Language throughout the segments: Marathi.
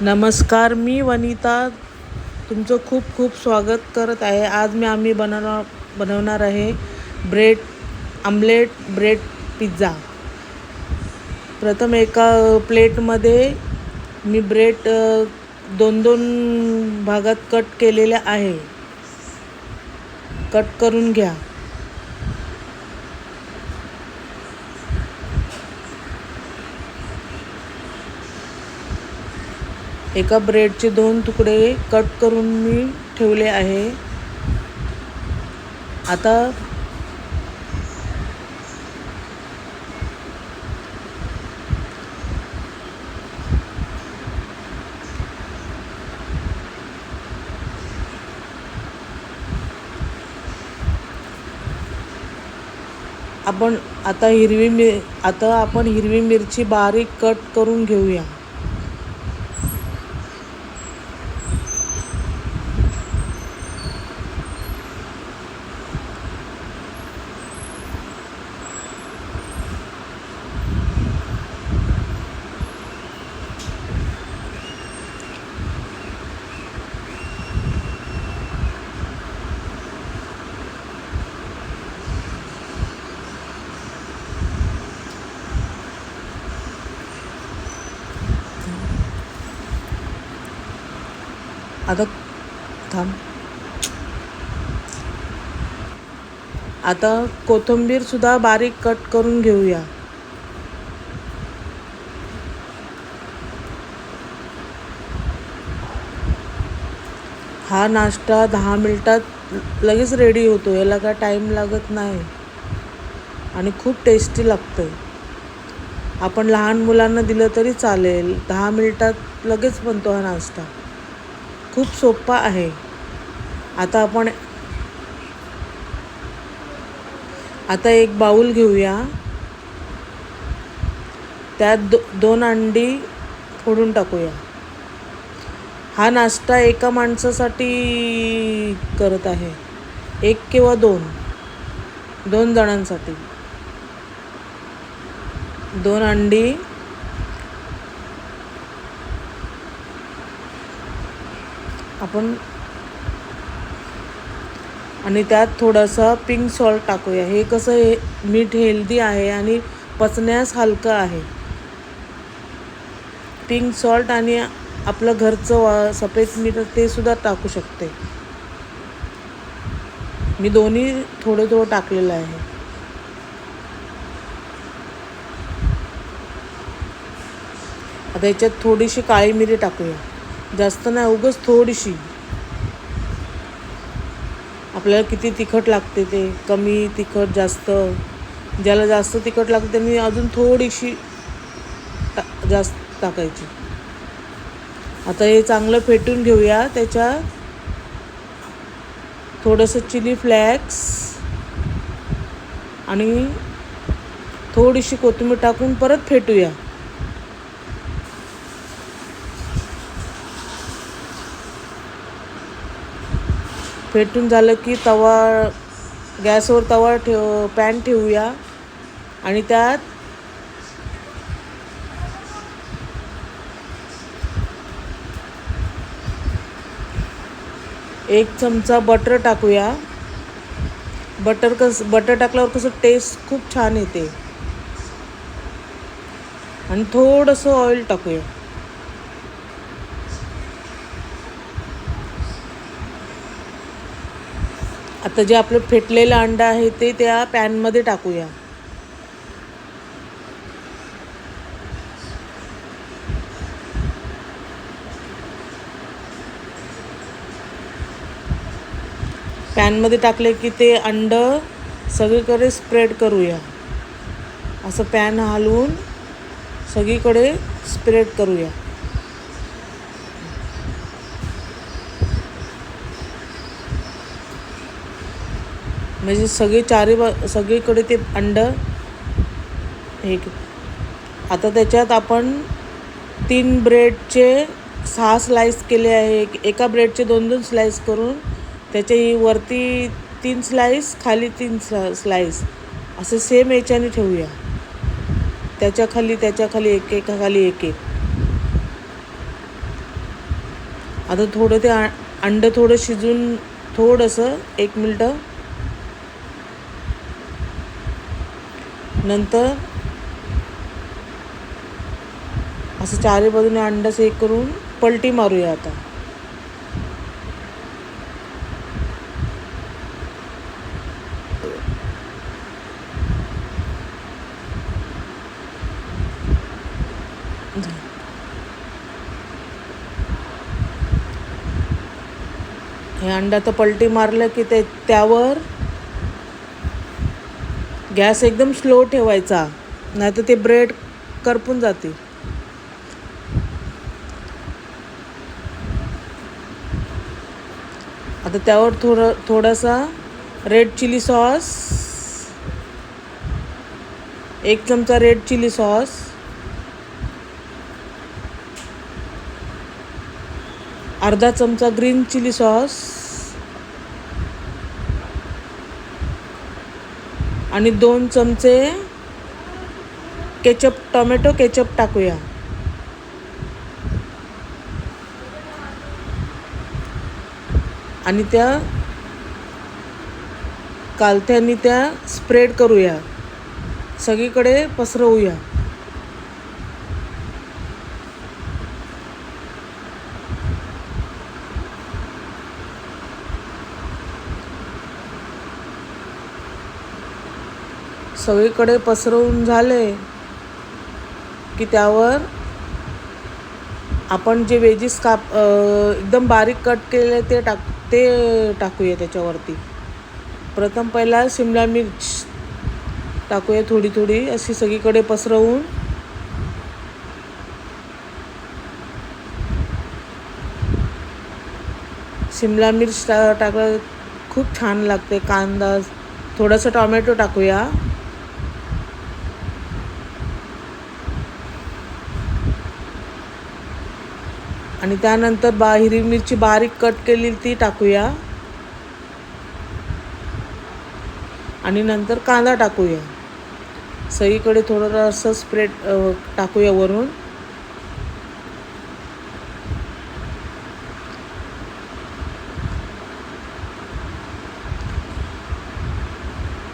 नमस्कार, मी वनिता तुमचं खूप खूप स्वागत करत आहे. आज आम्ही बनवणार आहे ब्रेड आमलेट ब्रेड पिझ्झा. प्रथम एका प्लेटमध्ये मी ब्रेड दोन भागात कट केलेले आहे. कट करून घ्या. एका ब्रेडचे 2 तुकडे कट करून मी ठेवले आहे. आता आपण हिरवी मिरची बारीक कट करून घेऊया. आता कोथिंबीर सुद्धा बारीक कट करून घेऊया. हा नाश्ता 10 मिनिटात लगेच रेडी होतो. याला काय टाईम लागत नाही आणि खूप टेस्टी लागतं. आपण लहान मुलांना दिलं तरी चालेल. 10 मिनिटात लगेच बनतो हा नाश्ता. खूप सोपा आहे. आता एक बाउल घेऊया. त्यात 2 अंडी फोडून टाकूया. हा नाश्ता एका माणसासाठी करत आहे. 1 किंवा 2 जणांसाठी. 2 अंडी आणि त्यात थोडासा पिंक सॉल्ट टाकूया. हे कसं मीठ हेल्दी आहे आणि पचण्यास हलकं आहे. पिंक सॉल्ट आणि आपलं घरचं सफेद मीठ ते सुद्धा टाकू शकते. मी दोन्ही थोडं टाकलेलं आहे. आता याच्यात थोडीशी काळी मिरी टाकूया. जास्त नाही, उगाच थोडीशी. आपल्याला किती तिखट लागते ते, कमी तिखट जास्त, ज्याला जास्त तिखट लागते त्यांनी अजून थोडीशी जास्त टाकायची. आता हे चांगलं फेटून घेऊया. त्याच्यात थोडंसं चिली फ्लेक्स आणि थोडीशी कोथिंबीर टाकून परत फेटूया. फेटून झालं की गॅसवर पॅन ठेवूया आणि त्यात एक चमचा बटर टाकूया. बटर टाकल्यावर कसं टेस्ट खूप छान येते. आणि थोडंसं ऑइल टाकूया. आता जे आपलं फेटलेलं अंडं आहे ते त्या पॅनमध्ये टाकूया. पॅनमध्ये टाकले की ते अंडं सगळीकडे स्प्रेड करूया. असं पॅन हलवून सगळीकडे स्प्रेड करूया. म्हणजे सगळीकडे ते अंडं आता त्याच्यात आपण 3 ब्रेडचे 6 स्लाइस केले आहे. एका ब्रेडचे 2 स्लाइस करून त्याच्या वरती 3 स्लाइस, खाली 3 स्लाइस असे सेम याच्याने ठेवूया. त्याच्या खाली एक आता थोडं ते अंडं थोडं शिजून थोडंसं 1 मिनटं नंतर असं चारी बाजूने अंडा सेक करून पलटी मारूया. आता हे अंडा तर पलटी मारलं की त्यावर गॅस एकदम स्लो ठेवायचा, नाही तर ते ब्रेड करपून जाते. आता त्यावर थोडासा रेड चिली सॉस, 1 चमचा रेड चिली सॉस, अर्धा चमचा ग्रीन चिली सॉस आणि 2 चमचे केचप, टोमॅटो केचप टाकूया. आणि त्या कालथ्यानी त्या स्प्रेड करूया, सगळीकडे पसरवूया. सगळीकडे पसरवून झाले की त्यावर आपण जे वेजीस एकदम बारीक कट केले ते टाकूया त्याच्यावरती. प्रथम पहिला शिमला मिर्च टाकूया, थोडी थोडी अशी सगळीकडे पसरवून. शिमला मिर्च टाकलं खूप छान लागते. कांदा, थोडंसं टोमॅटो टाकूया. आणि त्यानंतर हिरवी मिरची बारीक कट केलेली ती टाकूया. आणि नंतर कांदा टाकूया. सगळीकडे थोडं असं स्प्रेड टाकूया वरून.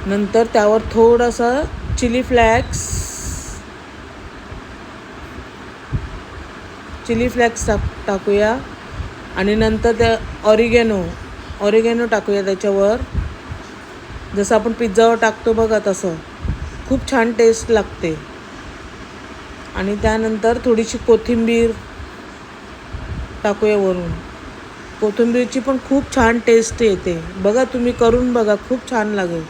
नंतर त्यावर थोडंसं चिली फ्लेक्स टाकूया. आणि नंतर त्या ऑरिगॅनो टाकूया त्याच्यावर, जसं आपण पिझ्झावर टाकतो बघा तसं. खूप छान टेस्ट लागते. आणि त्यानंतर थोडीशी कोथिंबीर टाकूया वरून. कोथिंबीरची पण खूप छान टेस्ट येते. बघा, तुम्ही करून बघा, खूप छान लागेल.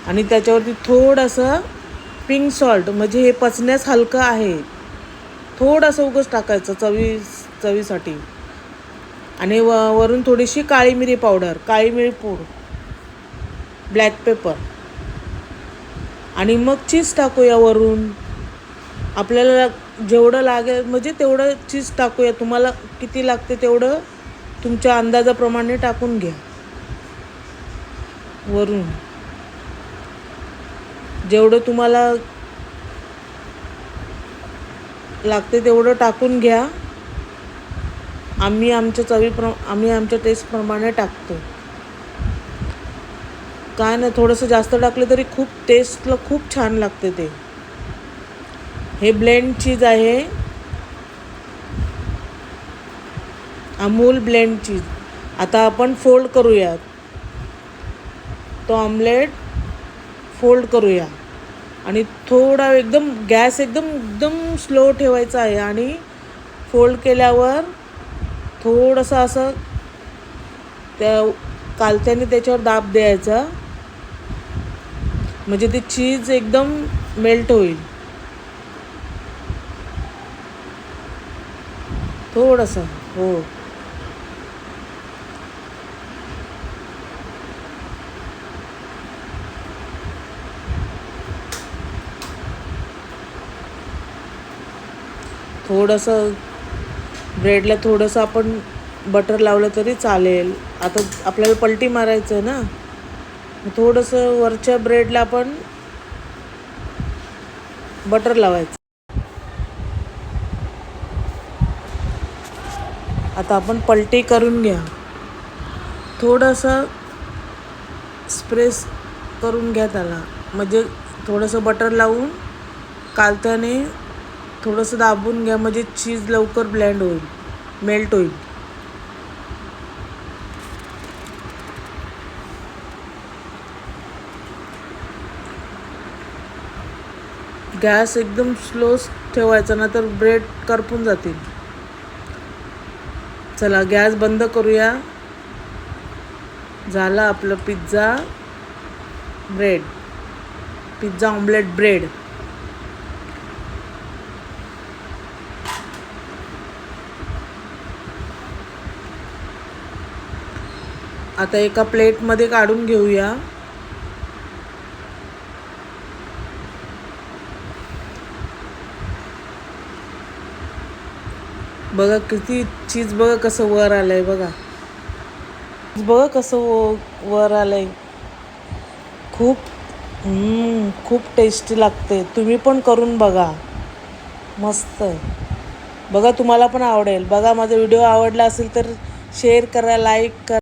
आणि त्याच्यावरती थोडंसं पिंक सॉल्ट, म्हणजे हे पचण्यास हलकं आहे, थोडंसं उगाच टाकायचं चवीसाठी. आणि वरून थोडीशी काळी मिरी पूड, ब्लॅक पेपर. आणि मग चीज टाकूया वरून. आपल्याला जेवढं लागेल म्हणजे तेवढं चीज टाकूया. तुम्हाला किती लागते तेवढं तुमच्या अंदाजाप्रमाणे टाकून घ्या. वरून जेवढं तुम्हाला लागते तेवढं टाकून घ्या. आम्ही आमच्या टेस्टप्रमाणे टाकतो. काय नाही, थोडंसं जास्त टाकलं तरी खूप टेस्टला खूप छान लागते ते. हे ब्लेंड चीज आहे, अमूल ब्लेंड चीज. आता आपण फोल्ड करूया. तो ऑमलेट फोल्ड करूया. आणि थोडा गॅस एकदम स्लो ठेवायचा आहे. आणि फोल्ड केल्यावर थोडंसं असं त्या कालथ्याने त्याच्यावर दाब द्यायचा, म्हणजे ते चीज एकदम मेल्ट होईल. थोडंसं हो. थोडंसं ब्रेडला थोडंसं आपण बटर लावलं तरी चालेल. आता आपल्याला पलटी मारायचं आहे ना, थोडंसं वरच्या ब्रेडला आपण बटर लावायचं. आता आपण पलटी करून घ्या. थोडंसं स्प्रेस करून घ्या त्याला, म्हणजे थोडंसं बटर लावून कालथ्याने थोडंसं दाबून घ्या, म्हणजे चीज लवकर ब्लेंड होईल, मेल्ट होईल. गॅस एकदम स्लो ठेवायचा, ना तर ब्रेड करपून जातील. चला गॅस बंद करूया. झालं आपलं पिझ्झा ऑमलेट ब्रेड. आता एका प्लेटमध्ये काढून घेऊया. बघा किती चीज, बघा कसं वर आलंय, बघा कसं वर आलंय. खूप टेस्टी लागते. तुम्ही पण करून बघा, मस्त आहे. बघा तुम्हाला पण आवडेल. बघा माझा व्हिडिओ आवडला असेल तर शेअर करा, लाईक करा.